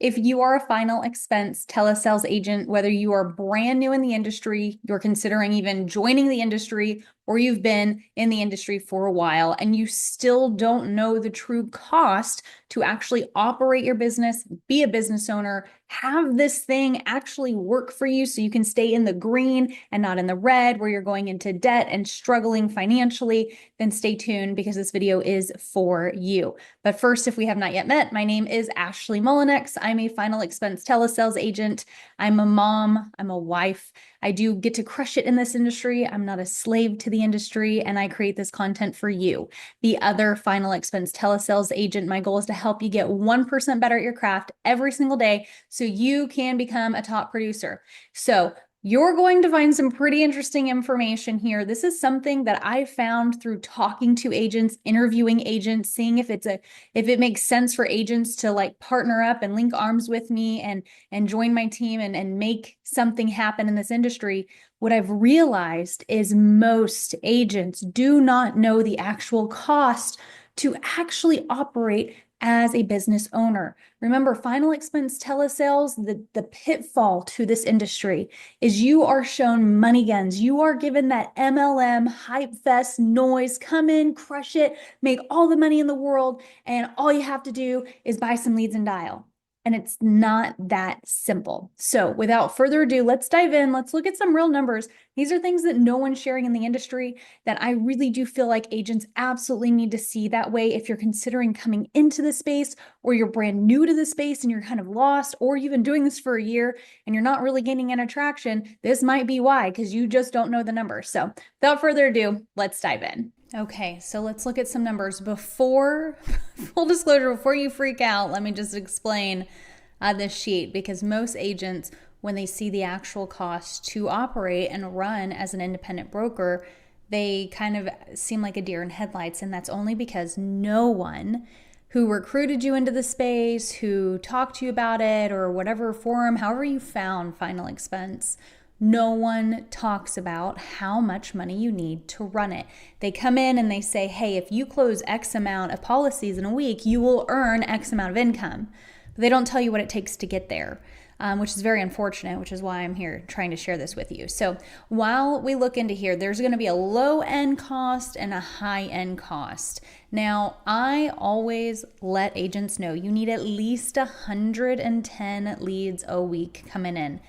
If you are a final expense telesales agent, whether you are brand new in the industry, you're considering even joining the industry, or you've been in the industry for a while and you still don't know the true cost to actually operate your business, be a business owner, have this thing actually work for you so you can stay in the green and not in the red where you're going into debt and struggling financially, then stay tuned because this video is for you. But first, if we have not yet met, my name is Ashley Mullinex. I'm a final expense telesales agent. I'm a mom. I'm a wife. I do get to crush it in this industry. I'm not a slave to the industry, and I create this content for you, the other final expense telesales agent. My goal is to help you get 1% better at your craft every single day so you can become a top producer. So you're going to find some pretty interesting information here. This is something that I found through talking to agents, interviewing agents, seeing if it makes sense for agents to like partner up and link arms with me and join my team and make something happen in this industry. What I've realized is most agents do not know the actual cost to actually operate as a business owner. Remember, final expense telesales, the pitfall to this industry is you are shown money guns. You are given that MLM hype fest noise. Come in, crush it, make all the money in the world, and all you have to do is buy some leads and dial. And it's not that simple. So without further ado, let's dive in. Let's look at some real numbers. These are things that no one's sharing in the industry that I really do feel like agents absolutely need to see. That way, if you're considering coming into the space or you're brand new to the space and you're kind of lost, or you've been doing this for a year and you're not really gaining any traction, this might be why, because you just don't know the numbers. So without further ado, let's dive in. Okay, so let's look at some numbers. Before, full disclosure, before you freak out, let me just explain this sheet, because most agents, when they see the actual cost to operate and run as an independent broker, they kind of seem like a deer in headlights. And that's only because no one who recruited you into the space, who talked to you about it, or whatever forum, however you found final expense, no one talks about how much money you need to run it. They come in and they say, hey, if you close X amount of policies in a week, you will earn X amount of income. But they don't tell you what it takes to get there, which is very unfortunate, which is why I'm here trying to share this with you. So while we look into here, there's going to be a low end cost and a high end cost. Now, I always let agents know you need at least 110 leads a week coming in,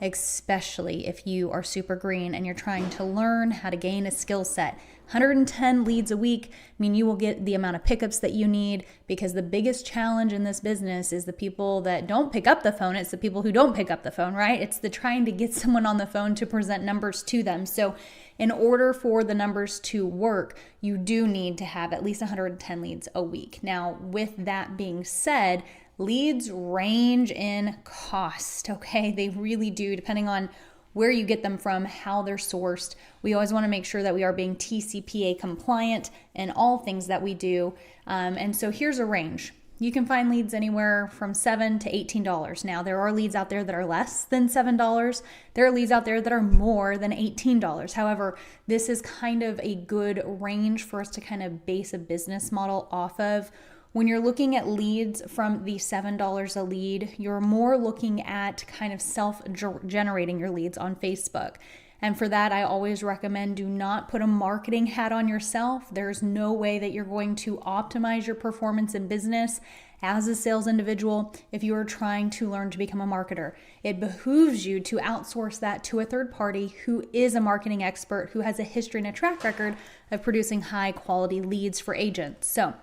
especially if you are super green and you're trying to learn how to gain a skill set. 110 leads a week mean you will get the amount of pickups that you need, because the biggest challenge in this business is the people that don't pick up the phone. It's the people who don't pick up the phone, right? It's the trying to get someone on the phone to present numbers to them. So in order for the numbers to work, you do need to have at least 110 leads a week. Now, with that being said, leads range in cost, okay? They really do, depending on where you get them from, how they're sourced. We always want to make sure that we are being TCPA compliant in all things that we do. And so here's a range. You can find leads anywhere from $7 to $18. Now, there are leads out there that are less than $7. There are leads out there that are more than $18. However, this is kind of a good range for us to kind of base a business model off of. When you're looking at leads from the $7 a lead, you're more looking at kind of self-generating your leads on Facebook. And for that, I always recommend do not put a marketing hat on yourself. There's no way that you're going to optimize your performance in business as a sales individual if you are trying to learn to become a marketer. It behooves you to outsource that to a third party who is a marketing expert, who has a history and a track record of producing high quality leads for agents. So,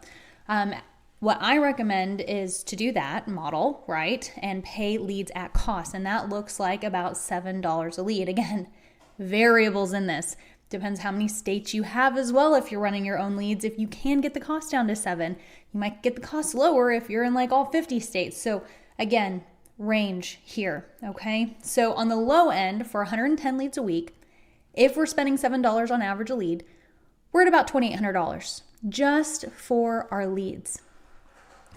what I recommend is to do that model, right, and pay leads at cost. And that looks like about $7 a lead. Again, variables in this. Depends how many states you have as well if you're running your own leads. If you can get the cost down to $7, you might get the cost lower if you're in like all 50 states. So again, range here, okay? So on the low end for 110 leads a week, if we're spending $7 on average a lead, we're at about $2,800 just for our leads.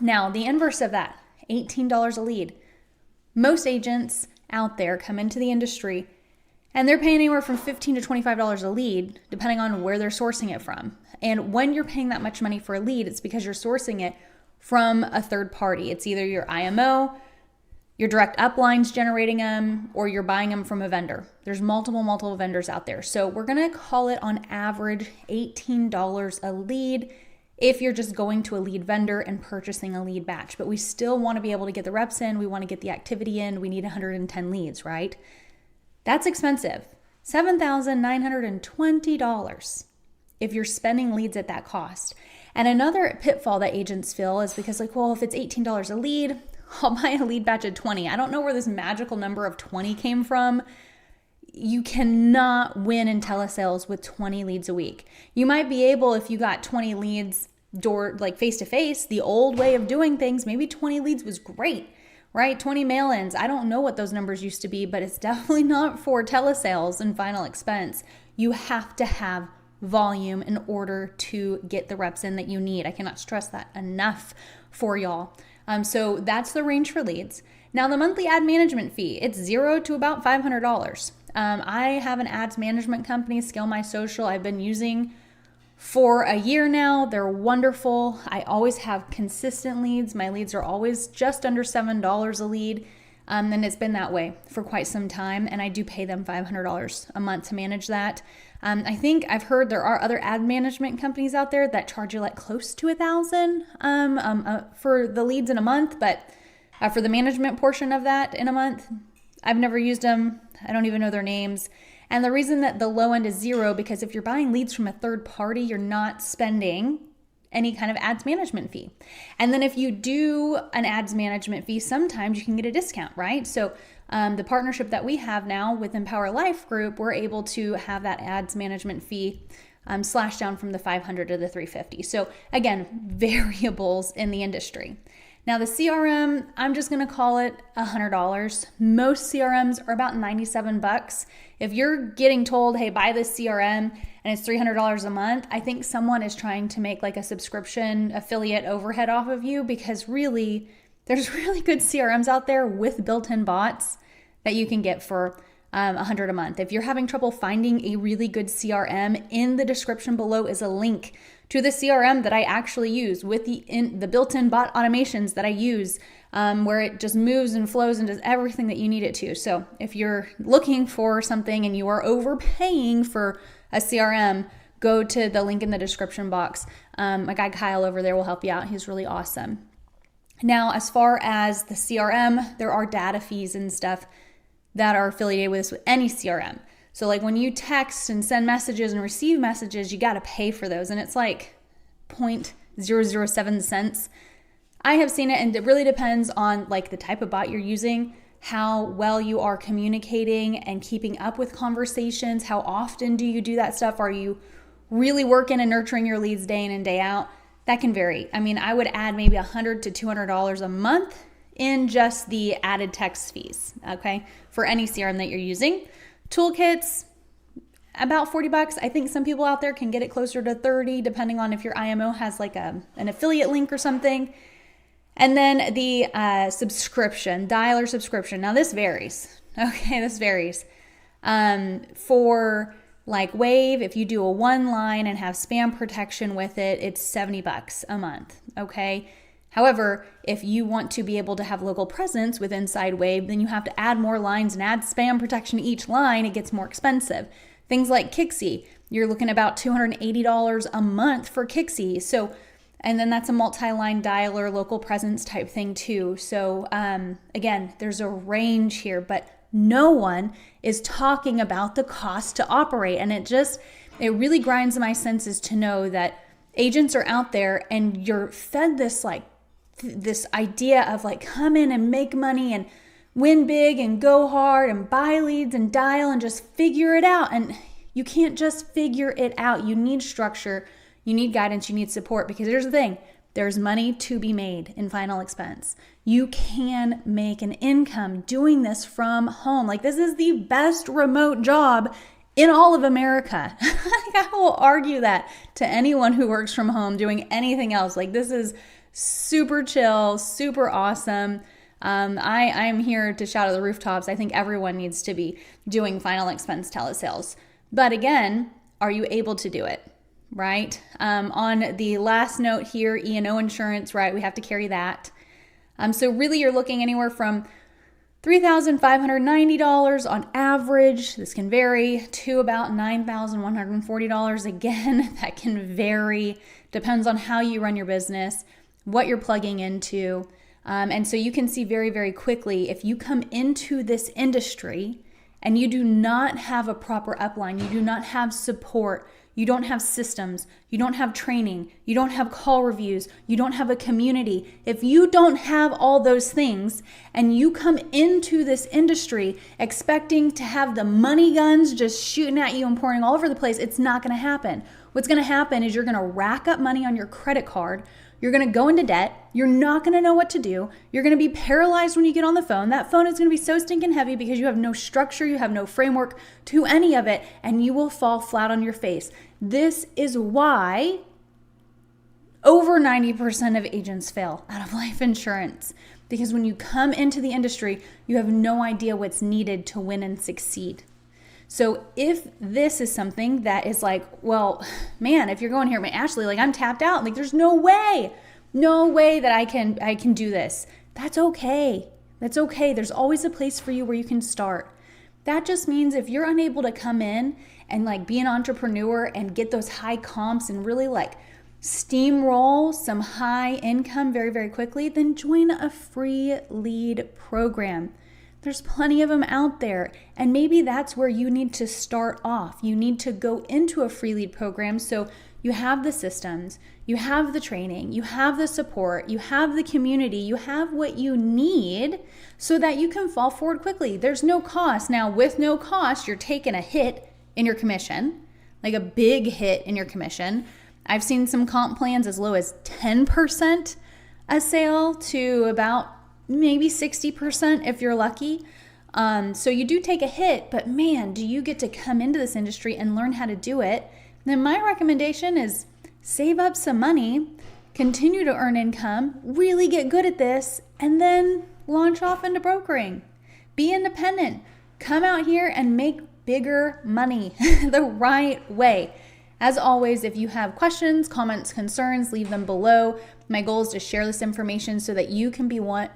Now, the inverse of that, $18 a lead. Most agents out there come into the industry and they're paying anywhere from $15 to $25 a lead, depending on where they're sourcing it from. And when you're paying that much money for a lead, it's because you're sourcing it from a third party. It's either your IMO, your direct upline's generating them, or you're buying them from a vendor. There's multiple vendors out there. So we're going to call it on average $18 a lead if you're just going to a lead vendor and purchasing a lead batch. But we still want to be able to get the reps in. We want to get the activity in. We need 110 leads, right? That's expensive. $7,920 if you're spending leads at that cost. And another pitfall that agents feel is because like, well, if it's $18 a lead, I'll buy a lead batch of 20. I don't know where this magical number of 20 came from. You cannot win in telesales with 20 leads a week. You might be able, if you got 20 leads like face to face, the old way of doing things, maybe 20 leads was great, right? 20 mail-ins. I don't know what those numbers used to be, but it's definitely not for telesales and final expense. You have to have volume in order to get the reps in that you need. I cannot stress that enough for y'all. So that's the range for leads. Now the monthly ad management fee, it's $0 to about $500. I have an ads management company, Scale My Social, I've been using for a year now. They're wonderful. I always have consistent leads. My leads are always just under $7 a lead. And it's been that way for quite some time. And I do pay them $500 a month to manage that. I think I've heard there are other ad management companies out there that charge you like close to $1,000 for the leads in a month, but for the management portion of that in a month, I've never used them. I don't even know their names. And the reason that the low end is $0, because if you're buying leads from a third party, you're not spending any kind of ads management fee. And then if you do an ads management fee, sometimes you can get a discount, right? So the partnership that we have now with Empower Life Group, we're able to have that ads management fee slashed down from the $500 to the $350. So again, variables in the industry. Now the CRM, I'm just going to call it $100. Most CRMs are about $97. If you're getting told, hey, buy this CRM and it's $300 a month, I think someone is trying to make like a subscription affiliate overhead off of you, because really, there's really good CRMs out there with built-in bots that you can get for $100 a month. If you're having trouble finding a really good CRM, in the description below is a link to the CRM that I actually use with the built-in bot automations that I use, where it just moves and flows and does everything that you need it to. So if you're looking for something and you are overpaying for a CRM, go to the link in the description box. My guy Kyle over there will help you out. He's really awesome. Now, as far as the CRM, there are data fees and stuff that are affiliated with any CRM. So like when you text and send messages and receive messages, you got to pay for those. And it's like 0.007 cents. I have seen it, and it really depends on like the type of bot you're using, how well you are communicating and keeping up with conversations. How often do you do that stuff? Are you really working and nurturing your leads day in and day out? That can vary. I mean, I would add maybe $100 to $200 a month in just the added text fees, okay, for any CRM that you're using. Toolkits, about $40. I think some people out there can get it closer to $30, depending on if your IMO has like an affiliate link or something. And then the subscription, dialer subscription. Now this varies. Okay, this varies. For like Wave, if you do a one line and have spam protection with it, it's $70 a month. Okay. However, if you want to be able to have local presence with inside Wave, then you have to add more lines and add spam protection to each line. It gets more expensive. Things like Kixie, you're looking about $280 a month for Kixie. So, and then that's a multi-line dialer, local presence type thing too. So again, there's a range here, but no one is talking about the cost to operate. And it really grinds my senses to know that agents are out there and you're fed this idea of like, come in and make money and win big and go hard and buy leads and dial and just figure it out. And you can't just figure it out. You need structure, you need guidance, you need support, because here's the thing. There's money to be made in final expense. You can make an income doing this from home. Like, this is the best remote job in all of America. I will argue that to anyone who works from home doing anything else. Like, this is super chill, super awesome. I'm here to shout at the rooftops. I think everyone needs to be doing final expense telesales. But again, are you able to do it? Right? On the last note here, E&O insurance, right? We have to carry that. So really you're looking anywhere from $3,590 on average. This can vary to about $9,140. Again, that can vary, depends on how you run your business, what you're plugging into. And so you can see very, very quickly if you come into this industry and you do not have a proper upline, you do not have support, you don't have systems, you don't have training, you don't have call reviews, you don't have a community. If you don't have all those things and you come into this industry expecting to have the money guns just shooting at you and pouring all over the place, it's not going to happen. What's going to happen is you're going to rack up money on your credit card. You're going to go into debt. You're not going to know what to do. You're going to be paralyzed when you get on the phone. That phone is going to be so stinking heavy because you have no structure, you have no framework to any of it, and you will fall flat on your face. This is why over 90% of agents fail out of life insurance, because when you come into the industry, you have no idea what's needed to win and succeed. So if this is something that is like, well, man, if you're going here, Ashley, like I'm tapped out, like there's no way that I can do this. That's okay. That's okay. There's always a place for you where you can start. That just means if you're unable to come in and like be an entrepreneur and get those high comps and really like steamroll some high income very, very quickly, then join a free lead program. There's plenty of them out there. And maybe that's where you need to start off. You need to go into a free lead program so you have the systems, you have the training, you have the support, you have the community, you have what you need so that you can fall forward quickly. There's no cost. Now, with no cost, you're taking a hit in your commission, like a big hit in your commission. I've seen some comp plans as low as 10% a sale to about maybe 60% if you're lucky. So you do take a hit, but man, do you get to come into this industry and learn how to do it. Then my recommendation is save up some money, continue to earn income, really get good at this, and then launch off into brokering. Be independent. Come out here and make bigger money the right way. As always, if you have questions, comments, concerns, leave them below. My goal is to share this information so that you can become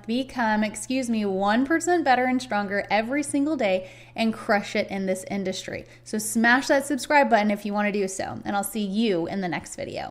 1% better and stronger every single day and crush it in this industry. So smash that subscribe button if you want to do so, and I'll see you in the next video.